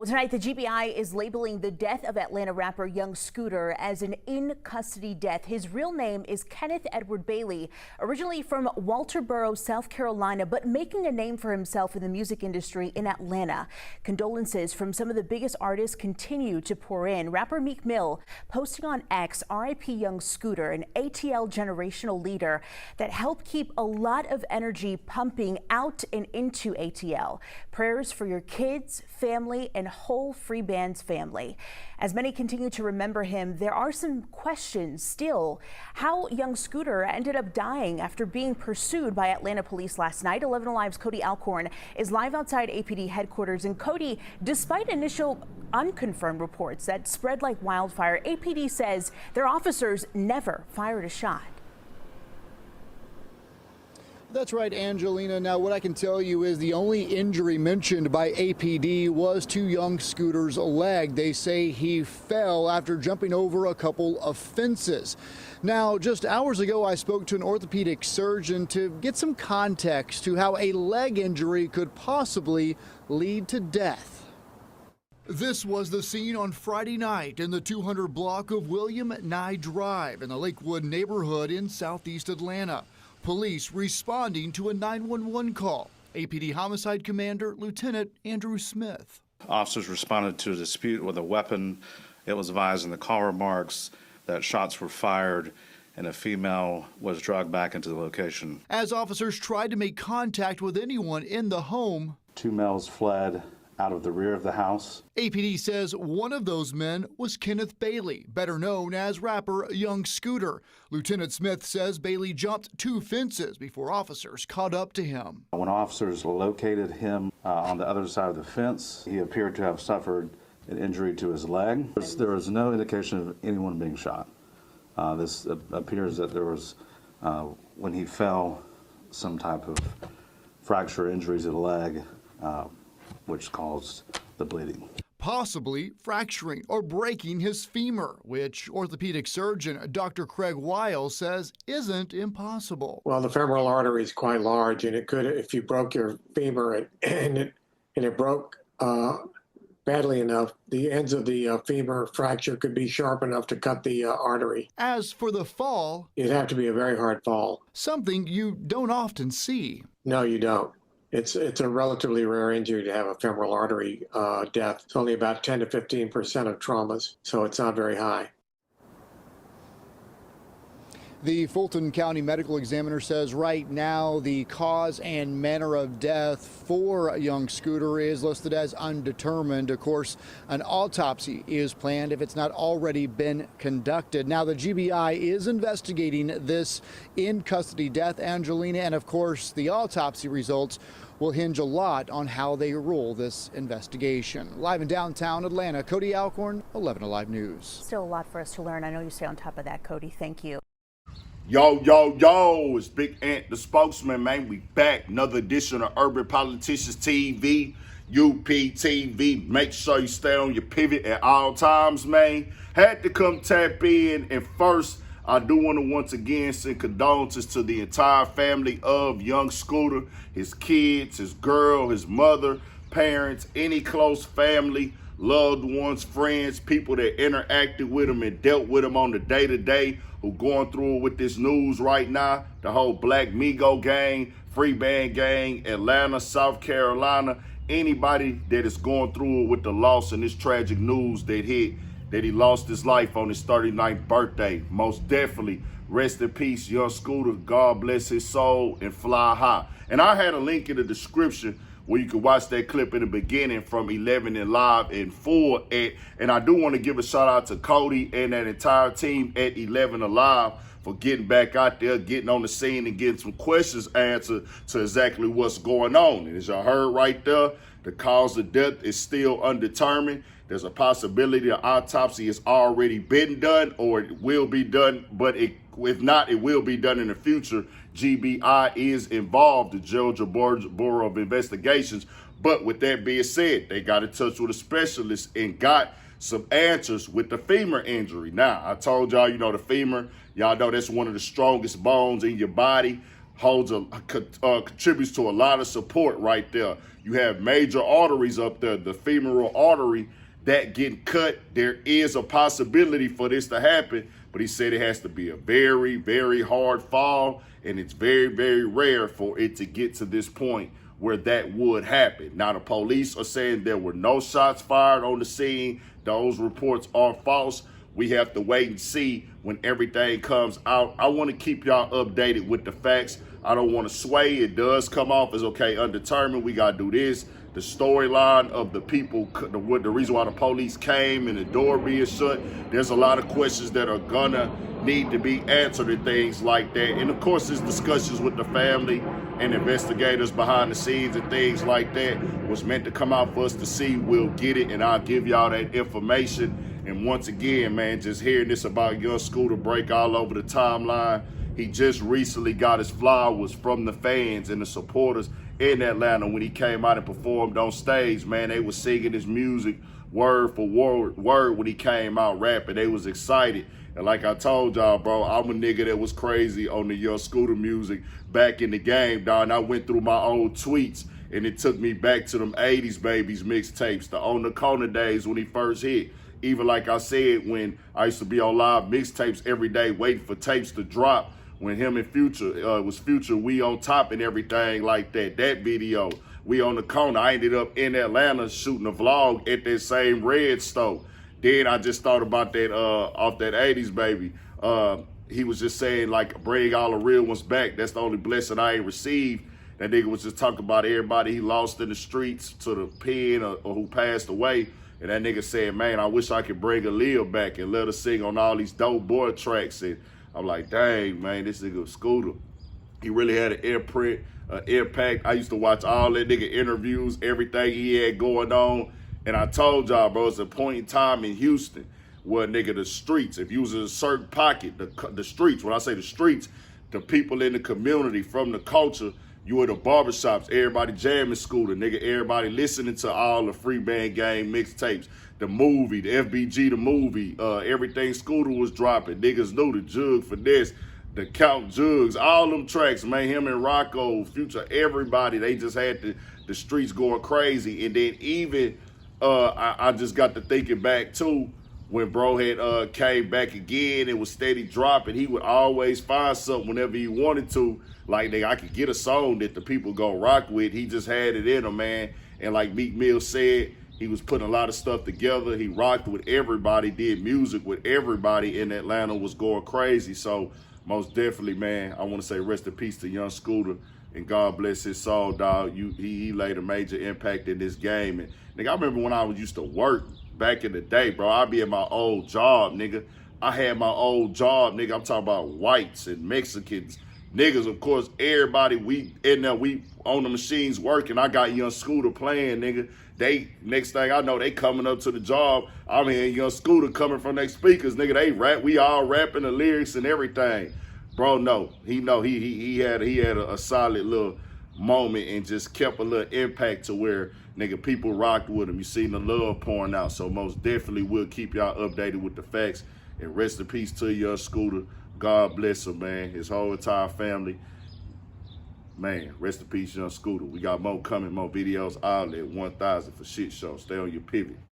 Well, tonight, the GBI is labeling the death of Atlanta rapper Young Scooter as an in-custody death. His real name is Kenneth Edward Bailey, originally from Walterboro, South Carolina, but making a name for himself in the music industry in Atlanta. Condolences from some of the biggest artists continue to pour in. Rapper Meek Mill posting on X, R.I.P. Young Scooter, an ATL generational leader that helped keep a lot of energy pumping out and into ATL. Prayers for your kids, family, and whole Free Bands family. As many continue to remember him, there are some questions still. How Young Scooter ended up dying after being pursued by Atlanta police last night. 11 Alive's Cody Alcorn is live outside APD headquarters. And Cody, despite initial unconfirmed reports that spread like wildfire, APD says their officers never fired a shot. That's right, Angelina. Now, what I can tell you is the only injury mentioned by APD was to Young Scooter's leg. They say he fell after jumping over a couple of fences. Now, just hours ago, I spoke to an orthopedic surgeon to get some context to how a leg injury could possibly lead to death. This was the scene on Friday night in the 200 block of William Nye Drive in the Lakewood neighborhood in southeast Atlanta. Police responding to a 911 call. APD Homicide Commander Lieutenant Andrew Smith. Officers responded to a dispute with a weapon. It was advised in the call remarks that shots were fired and a female was dragged back into the location. As officers tried to make contact with anyone in the home, Two males fled out of the rear of the house. APD says one of those men was Kenneth Bailey, better known as rapper Young Scooter. Lieutenant Smith says Bailey jumped two fences before officers caught up to him. When officers located him on the other side of the fence, he appeared to have suffered an injury to his leg. There was no indication of anyone being shot. This appears that there was, when he fell, some type of fracture injuries to the leg, which caused the bleeding. Possibly fracturing or breaking his femur, which orthopedic surgeon Dr. Craig Weil says isn't impossible. Well, the femoral artery is quite large, and it could, if you broke your femur and it broke badly enough, the ends of the femur fracture could be sharp enough to cut the artery. As for the fall, it'd have to be a very hard fall. something you don't often see. No, you don't. It's a relatively rare injury to have a femoral artery death. It's only about 10 to 15% of traumas, so it's not very high. The Fulton County Medical Examiner says right now the cause and manner of death for Young Scooter is listed as undetermined. Of course, an autopsy is planned if it's not already been conducted. Now, the GBI is investigating this in-custody death, Angelina, and of course, the autopsy results will hinge a lot on how they rule this investigation. Live in downtown Atlanta, Cody Alcorn, 11 Alive News. Still a lot for us to learn. I know you stay on top of that, Cody. Thank you. Yo, yo, yo, it's Big Ant, the spokesman, man. We back. Another edition of Urban Politicians TV, UPTV. Make sure you stay on your pivot at all times, man. Had to come tap in. And first, I do want to once again send condolences to the entire family of Young Scooter, his kids, his girl, his mother, parents, any close family, loved ones, friends, people that interacted with him and dealt with him on the day-to-day, who going through it with this news right now. The whole Black Migo gang, Free Band gang, Atlanta, South Carolina, anybody that is going through it with the loss and this tragic news that hit, that he lost his life on his 39th birthday. Most definitely, rest in peace, Young Scooter. God bless his soul and fly high. And I had a link in the description where you can watch that clip in the beginning from 11 and Live and 4. And I do want to give a shout out to Cody and that entire team at 11 Alive for getting back out there, getting on the scene and getting some questions answered to exactly what's going on. And as y'all heard right there, the cause of death is still undetermined. There's a possibility an autopsy has already been done or it will be done, but if not, it will be done in the future. GBI is involved, the Georgia Bureau of Investigations. But with that being said, they got in touch with a specialist and got some answers with the femur injury. Now, I told y'all, the femur, y'all know that's one of the strongest bones in your body. contributes to a lot of support right there. You have major arteries up there, the femoral artery that getting cut. There is a possibility for this to happen, but he said it has to be a very, very hard fall, and it's very, very rare for it to get to this point where that would happen. Now, the police are saying there were no shots fired on the scene. Those reports are false. We have to wait and see when everything comes out. I want to keep y'all updated with the facts. I don't want to sway. It does come off as, okay, undetermined. We got to do this. The storyline of the people, the reason why the police came and the door being shut, there's a lot of questions that are gonna need to be answered and things like that. And of course, there's discussions with the family and investigators behind the scenes and things like that was meant to come out for us to see. We'll get it, and I'll give y'all that information. And once again, man, just hearing this about young Scooter break all over the timeline. He just recently got his flowers from the fans and the supporters in Atlanta when he came out and performed on stage. Man, they was singing his music word for word when he came out rapping. They was excited. And like I told y'all, bro, I'm a nigga that was crazy on the young Scooter music back in the game, dog. And I went through my old tweets, and it took me back to them 80s Babies mixtapes, the On the Corner days when he first hit. Even like I said, when I used to be on live mixtapes every day waiting for tapes to drop, when him and Future, it was Future, We on Top and everything like that. That video, We on the Corner. I ended up in Atlanta shooting a vlog at that same Red store. Then I just thought about that off that 80s Baby. He was just saying, like, bring all the real ones back. That's the only blessing I ain't received. That nigga was just talking about everybody he lost in the streets to the pen or who passed away. And that nigga said, man, I wish I could bring Aaliyah back and let her sing on all these dope boy tracks. And I'm like, dang, man, this nigga Scooter, he really had an imprint, impact. I used to watch all that nigga interviews, everything he had going on. And I told y'all, bro, it's a point in time in Houston where, nigga, the streets, if you was in a certain pocket, the streets, when I say the streets, the people in the community from the culture, you were the barbershops, everybody jamming Scooter, nigga, everybody listening to all the Free Band Game mixtapes, the movie, the FBG, the movie, everything Scooter was dropping. Niggas knew the Jug for this, the Count Jugs, all them tracks, man, him and Rocco, Future, everybody, they just had the streets going crazy. And then even, I just got to thinking back too, when bro had came back again, it was steady dropping. He would always find something whenever he wanted to. Like, nigga, I could get a song that the people go rock with. He just had it in him, man. And like Meek Mill said, he was putting a lot of stuff together. He rocked with everybody, did music with everybody in Atlanta, was going crazy. So most definitely, man, I want to say rest in peace to young Scooter, and God bless his soul, dog. He laid a major impact in this game. And nigga, I remember when I used to work back in the day, bro, I'd be at my old job, nigga. I had my old job, nigga. I'm talking about whites and Mexicans, niggas, of course, everybody, we in there, we on the machines working. I got young Scooter playing, nigga. They, next thing I know, they coming up to the job. I'm hearing young Scooter coming from their speakers, nigga. They rap, we all rapping the lyrics and everything. Bro, no, he had a solid little moment and just kept a little impact to where, nigga, people rocked with him. You seen the love pouring out. So most definitely we'll keep y'all updated with the facts. And rest in peace to young Scooter. God bless him, man. His whole entire family. Man, rest in peace, young Scooter. We got more coming, more videos, all at 1,000 for shit show. Stay on your pivot.